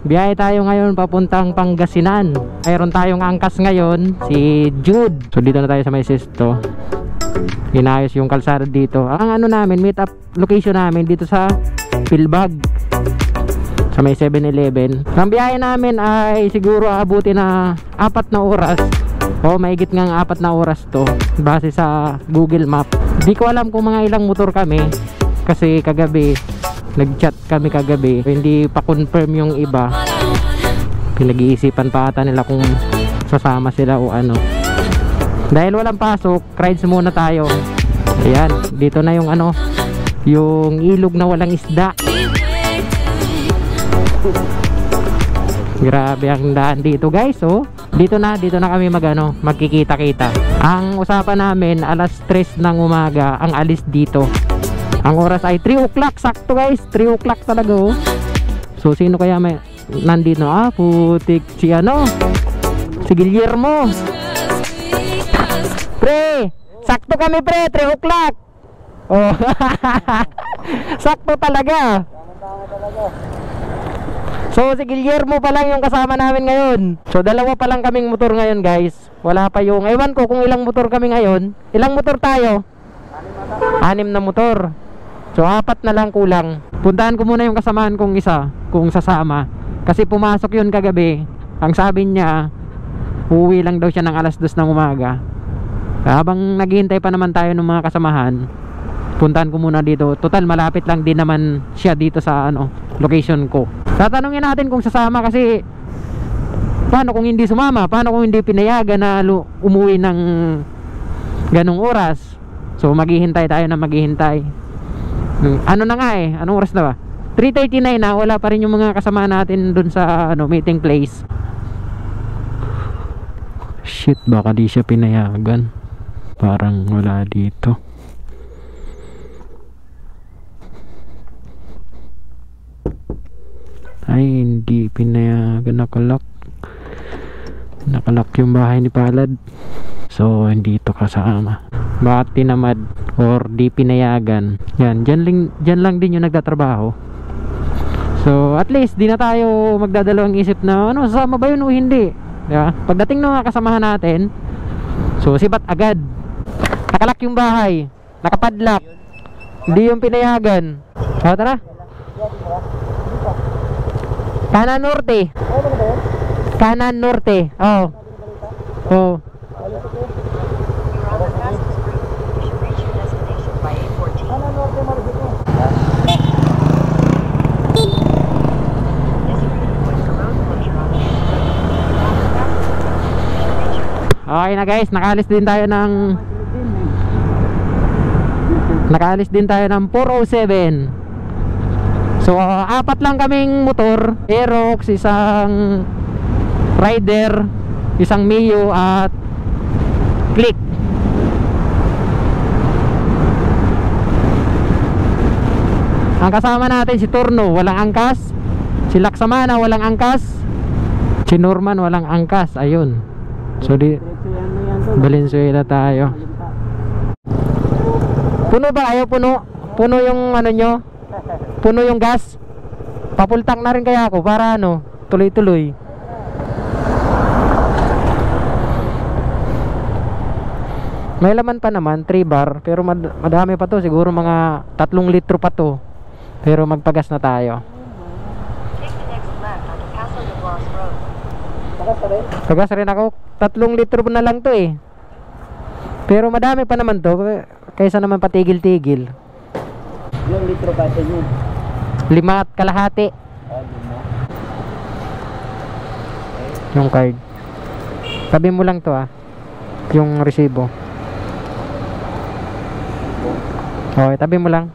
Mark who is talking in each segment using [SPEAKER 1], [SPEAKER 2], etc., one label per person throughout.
[SPEAKER 1] biyahe tayo ngayon papuntang Pangasinan. Mayroon tayong angkas ngayon, si Jude. So dito na tayo sa may Sesto. Inayos yung kalsada dito. Ang ano namin, meet up location namin dito sa Pilbag, sa may 7-Eleven. Ang biyahe namin ay siguro aabuti na 4 na oras. O mahigit nga 4 na oras to base sa Google Map. Di ko alam kung mga ilang motor kami, kasi kagabi nag-chat kami kagabi, hindi pa confirm yung iba. Pinag-iisipan pa ata nila kung sasama sila o ano. Dahil walang pasok, rides muna tayo. Ayan, dito na yung ano, yung ilog na walang isda. Grabe ang daan dito guys. Oh, dito na kami magkikita-kita. Ang usapan namin alas 3 ng umaga ang alis dito. Ang oras ay 3 o'clock, sakto guys, 3 o'clock talaga. Oh, so sino kaya may nandito? Putik si ano, si Guillermo. Pre, sakto kami pre, 3 o'clock. Oh, sakto talaga. So si Guillermo pa lang yung kasama namin ngayon. So dalawa pa lang kaming motor ngayon guys. Wala pa yung, ewan ko kung ilang motor kami ngayon. Ilang motor tayo? 6 na motor. So 4 na lang kulang. Puntahan ko muna yung kasamahan kong isa, kung sasama. Kasi pumasok yun kagabi. Ang sabi niya, uuwi lang daw siya ng alas 2 ng umaga. Habang naghihintay pa naman tayo ng mga kasamahan, puntahan ko muna dito. Total malapit lang din naman siya dito sa ano, location ko. Tatanungin natin kung sasama, kasi paano kung hindi sumama? Paano kung hindi pinayagan na umuwi ng ganong oras? So maghihintay tayo na maghihintay. Ano na nga eh, anong oras na ba? 3:39 na, wala pa rin yung mga kasama natin dun sa ano, meeting place. Shit, baka di siya pinayagan. Parang wala dito. Ay, hindi pinayagan. Nakalak yung bahay ni Palad. So hindi ito kasama. Bakit tinamad or di pinayagan? Yan, dyan lang din yung nagtatrabaho. So at least di na tayo magdadalawang isip na ano, sasama ba yun o hindi, diba? Pagdating ng mga kasamahan natin, so sibat agad. Nakalak yung bahay, nakapadlock, hindi yung pinayagan. So tara, kanan norte. Kanan norte. Oh. Oh. Okay na guys, nakaalis din tayo ng 407. So 4 lang kaming motor, Aerox, isang Rider, isang Mio at Click. Ang kasama natin si Turno, walang angkas. Si Laksamana, walang angkas. Si Norman, walang angkas. Ayun. So di Valenzuela tayo. Puno ba? Ayaw puno? Puno yung ano nyo? Puno yung gas? Papultak na rin kaya ako para ano, tuloy-tuloy. May laman pa naman, 3 bar. Pero madami pa to, siguro mga 3 litro pa to. Pero magpagas na tayo. Pagas rin ako. 3 litro na lang to eh. Pero madami pa naman to, kaysa naman patigil-tigil.
[SPEAKER 2] Yung litro ba ito nyo?
[SPEAKER 1] 5 at kalahati. 5. Yung card. Tabi mo lang to ah, yung resibo. Okay, tabi mo lang.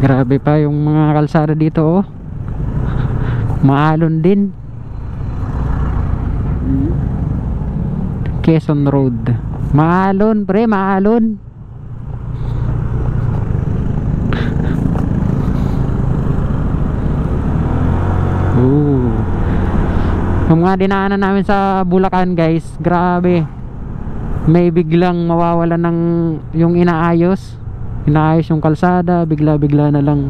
[SPEAKER 1] Grabe pa yung mga kalsada dito oh. Maalon din. Quezon Road. Maalon pre, maalon. Yung mga dinaanan namin sa Bulacan guys, grabe. May biglang mawawala ng yung inaayos yung kalsada, bigla-bigla na lang.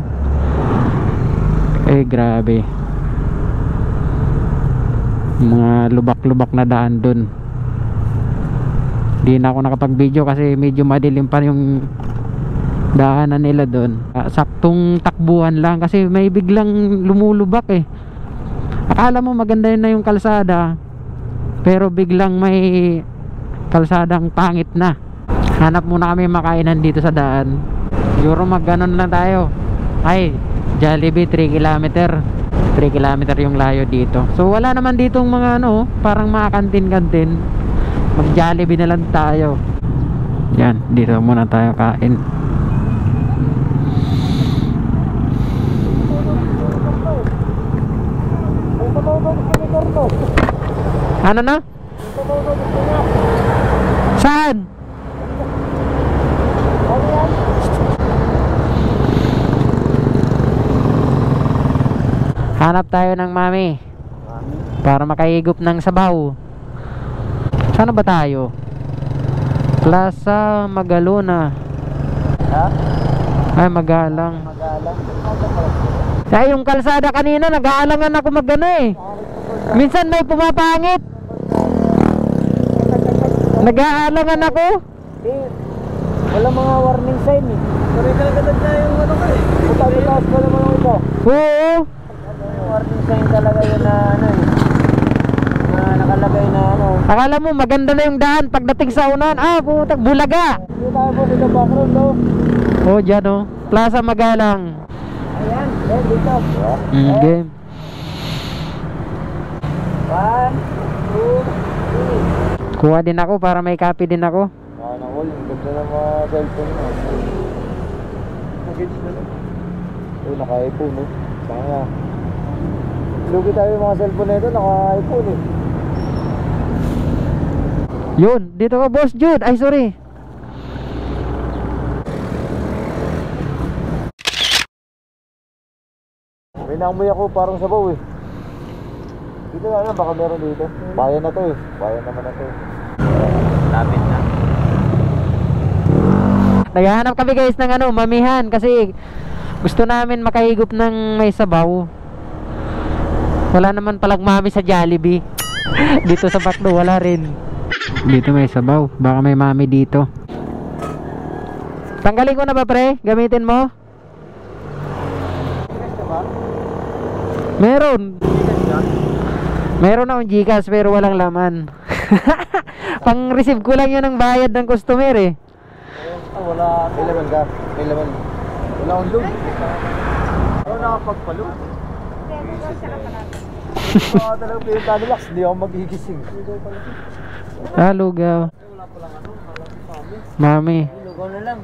[SPEAKER 1] Grabe. Mga lubak-lubak na daan dun. Di na ako nakapag-video kasi medyo madilim pa yung daanan nila dun. Saktong takbuhan lang kasi may biglang lumulubak Akala mo maganda na yung kalsada, pero biglang may kalsadang pangit na. Hanap muna kami makainan dito sa daan. Siguro mag-ganon lang tayo. Jollibee 3 kilometer. 3 kilometer yung layo dito. So wala naman ditong mga parang mga kantin-kantin. Mag Jollibee na lang tayo. Yan, dito muna tayo kain. Ano na? Saan? Hanap tayo ng mami para makahigop ng sabaw. Saan ba tayo? Plaza Magalona. Magalang. Yung kalsada kanina nag-aalangan ako minsan may pumapangit. Nag-aalangan ako.
[SPEAKER 2] Wala mga warning sign Kagad na yung Pagkataas pa naman ito.
[SPEAKER 1] Oo.
[SPEAKER 2] Warning sign talaga yun na na nakalagay na
[SPEAKER 1] Akala mo maganda na yung daan pagdating sa unahan. Putak, Bulaga.
[SPEAKER 2] Hindi tayo po dito background
[SPEAKER 1] Dyan Plaza Magalang.
[SPEAKER 2] Ayan, dito.
[SPEAKER 1] Game.
[SPEAKER 2] 1, 2, 3.
[SPEAKER 1] Kuha din ako para may copy din ako.
[SPEAKER 2] All, ganda na mga cellphone mo. Mag-gauge na lang. Naka-iPhone Kaya lugi tayo yung mga cellphone na ito, naka-iPhone
[SPEAKER 1] Yun, dito ka Boss Jude. Ay sorry.
[SPEAKER 2] May naamoy ako parang sabaw Dito na lang, baka meron dito. Bayan na to Bayan naman na to Lapit na.
[SPEAKER 1] Naghahanap kami guys ng mamihan kasi gusto namin makahigop ng may sabaw. Wala naman palang mami sa Jollibee. Dito sa Bakdo wala rin. Dito may sabaw, baka may mami dito. Tanggalin ko na ba pre? Gamitin mo? Meron akong Gcash pero walang laman. Pang receive ko lang yun ng bayad ng customer
[SPEAKER 2] Wala. May laman ka? May laman. Wala akong load. Nakapagpa-load. Talagang pinag-relax. Hindi ako magigising.
[SPEAKER 1] Lugaw.
[SPEAKER 2] Wala palang
[SPEAKER 1] Mami.
[SPEAKER 2] Lugaw na lang.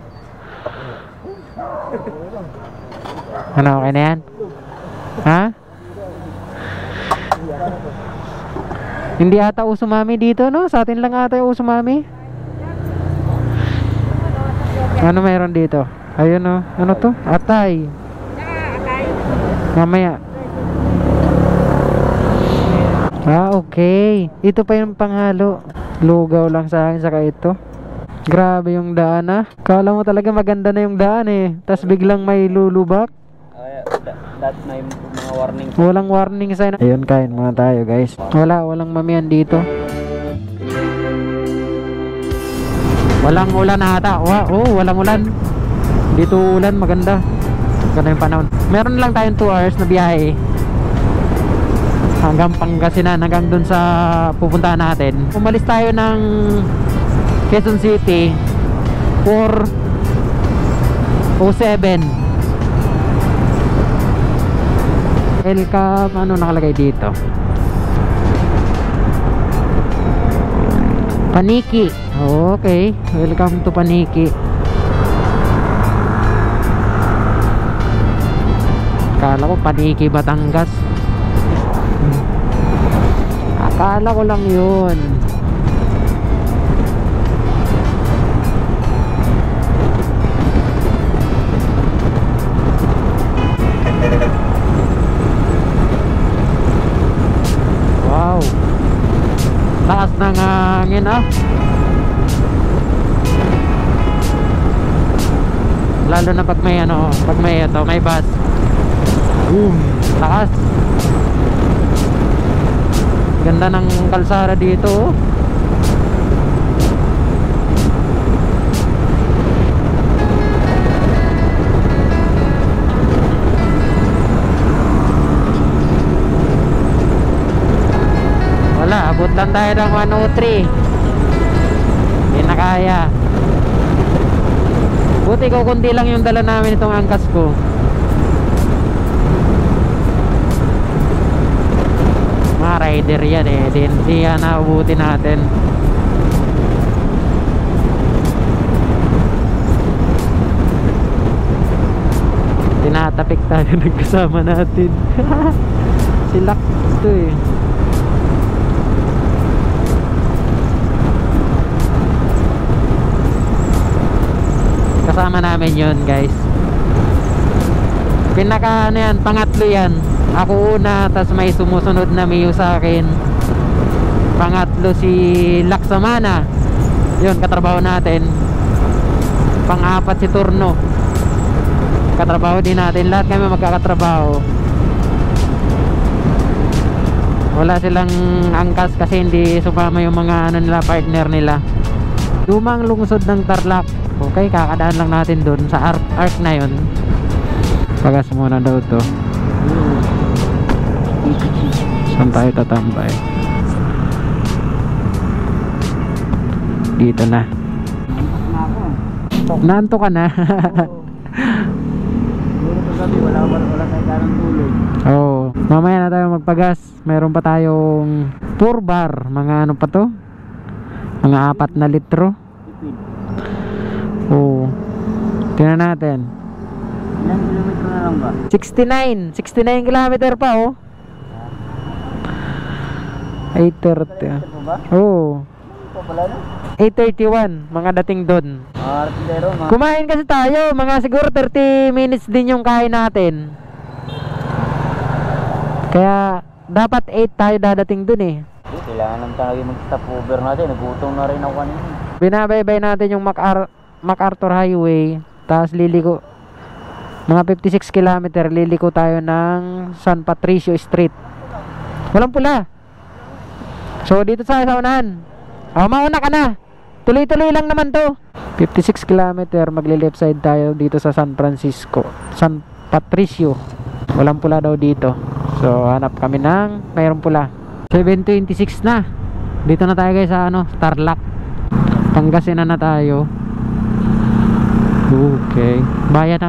[SPEAKER 1] Okay na yan? Hindi ata uso mami dito Sa atin lang ata yung uso mami. Ano meron dito? Ayun Ano to? Atay. Mamaya. Okay. Ito pa yung panghalo. Lugaw lang sa akin saka ito. Grabe yung daan Kala mo talaga maganda na yung daan tas biglang may lulubak.
[SPEAKER 2] That may mga warning.
[SPEAKER 1] Walang warning sign. Ayun, kain muna tayo guys. Walang mamihan dito. Walang ulan ata. Walang ulan. Dito ulan, maganda. Maganda yung panahon. Meron lang tayong 2 hours na biyahe hanggang Pangasinan, hanggang dun sa pupuntahan natin. Umalis tayo ng Quezon City 4:07. Welcome, ano nakalagay dito? Paniki. Okay, welcome to Paniki. Akala ko Paniki, Batangas. Akala ko lang yun. Wow. ng hangin ah. Lalo na pag may ano, pag may ito, may bus. Lakas. Ganda ng kalsada dito oh. Wala, abot lang tayo ng 103. Hindi na kaya. Buti ko kundi lang yung dala namin itong angkas ko. Mga rider yan eh. Hindi yan naabuti natin. Tinatapik tayo ng kasama natin. Silak ito eh. Kasama namin yun guys. Pinaka ano yan, pangatlo yan. Ako una, tas may sumusunod na Mio sa akin. Pangatlo si Laksamana. Yun, katrabaho natin. Pang-apat si Turno. Katrabaho din natin. Lahat kami magkakatrabaho. Wala silang angkas kasi hindi sumama yung mga ano nila, partner nila. Lumang lungsod ng Tarlac. Okay, kakadaan lang natin dun sa arc na yun. Pagas muna daw to. Saan tayo tatambay? Dito na. Nanto ka na.
[SPEAKER 2] Wala tayo karang tulog.
[SPEAKER 1] Oh, mamaya na tayo magpagas. Meron pa tayong 4 bar. Mga ano pa to? Mga 4 na litro. Oh. Tingnan natin.
[SPEAKER 2] Ilang kilometro na lang ba?
[SPEAKER 1] 69 kilometer pa oh. 8:30. Oh.
[SPEAKER 2] Ito pala na.
[SPEAKER 1] 8:31 mga dating doon.
[SPEAKER 2] Artillero,
[SPEAKER 1] Kumain kasi tayo, mga siguro 30 minutes din yung kain natin. Kaya dapat 8 tayo dadating doon eh.
[SPEAKER 2] Kailangan naman talaga mag-stop over natin. Nagutom na rin ako kanina.
[SPEAKER 1] Binabaybay natin yung MacArthur Highway. Tapos liliko mga 56 kilometer, liliko tayo ng San Patricio Street. Walang pula. So dito sa unahan. Mauna ka na. Tuloy-tuloy lang naman to. 56 kilometer, magli-left side tayo dito sa San Francisco, San Patricio. Walang pula daw dito. So hanap kami ng mayroong pula. 7:26 na. Dito na tayo guys sa ano, Tarlac. Pangasinan na tayo. Okay. Bayan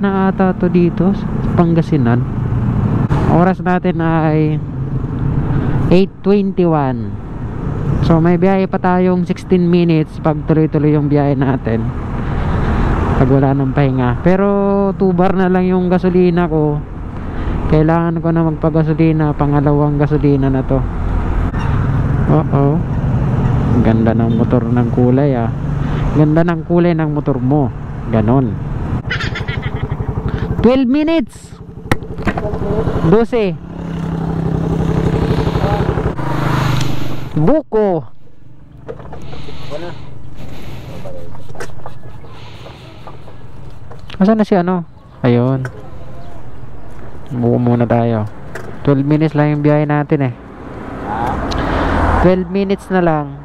[SPEAKER 1] na ata to dito sa Pangasinan. Oras natin ay 8:21. So may biyahe pa tayong 16 minutes pag tuloy-tuloy yung biyahe natin. Pag wala ng pahinga. Pero 2 bar na lang yung gasolina ko. Kailangan ko na magpagasolina. Pangalawang gasolina na to. Ang ganda ng motor ng kulay ah. Ganda ng kulay ng motor mo. Ganon. 12 minutes 12. Buko. Asan na si ano? Ayun. Buko muna tayo. 12 minutes lang yung biyahe natin eh. 12 minutes na lang.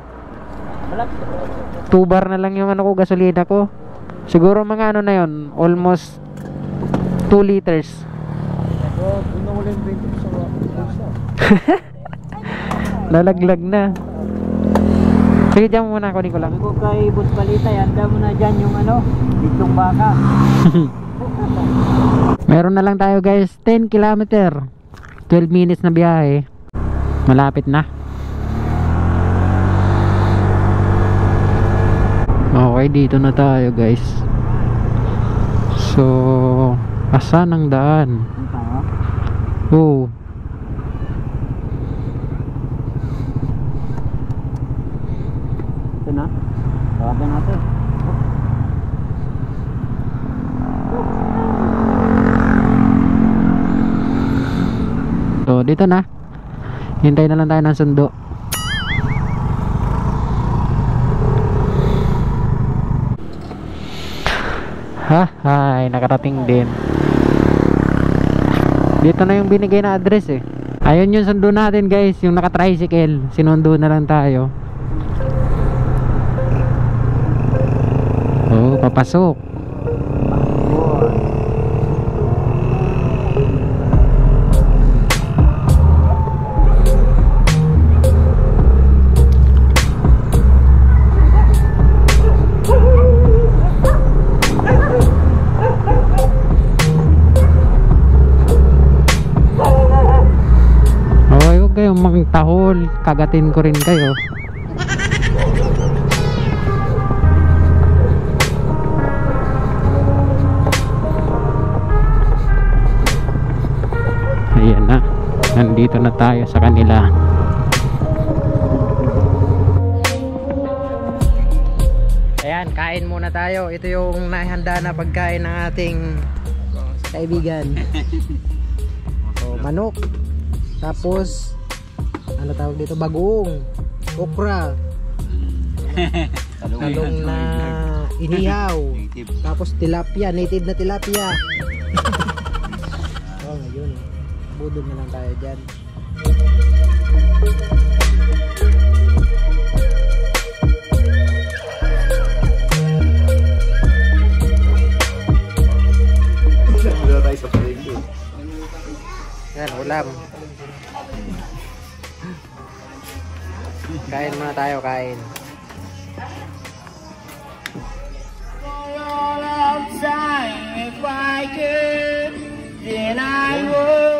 [SPEAKER 1] 2 bar na lang yung ano ko, gasolina ko. Siguro mga ano na yun, almost 2 liters. Lalaglag na. Sige, dyan muna, kunin ko lang.
[SPEAKER 2] Kung kay Boss Balita, handa mo na dyan yung ano, bitong baka.
[SPEAKER 1] Meron na lang tayo guys, 10 kilometer, 12 minutes na biyahe. Malapit na. Okay, dito na tayo guys. So asan ang daan? Oh,
[SPEAKER 2] ito na. Tawagan natin.
[SPEAKER 1] so dito na. Hintay na lang tayo ng sundo. Ay, nakarating din. Dito na yung binigay na address eh. Ayun yung sundo natin guys, yung naka-tricycle. Sinundo na lang tayo. Oh, papasok. Okay, huwag kayong magtahol. Kagatin ko rin kayo. Ayan na. Nandito na tayo sa kanila. Ayan, kain muna tayo. Ito yung naihanda na pagkain ng ating kaibigan. So, manok. Tapos ano tawag dito? Bagoong, okra, talong na inihaw, tapos tilapia, native na tilapia. Oh, ngayon budol na lang tayo dyan. Yan, ulam. Kain muna tayo, kain.
[SPEAKER 3] All of time, if I could, then I would.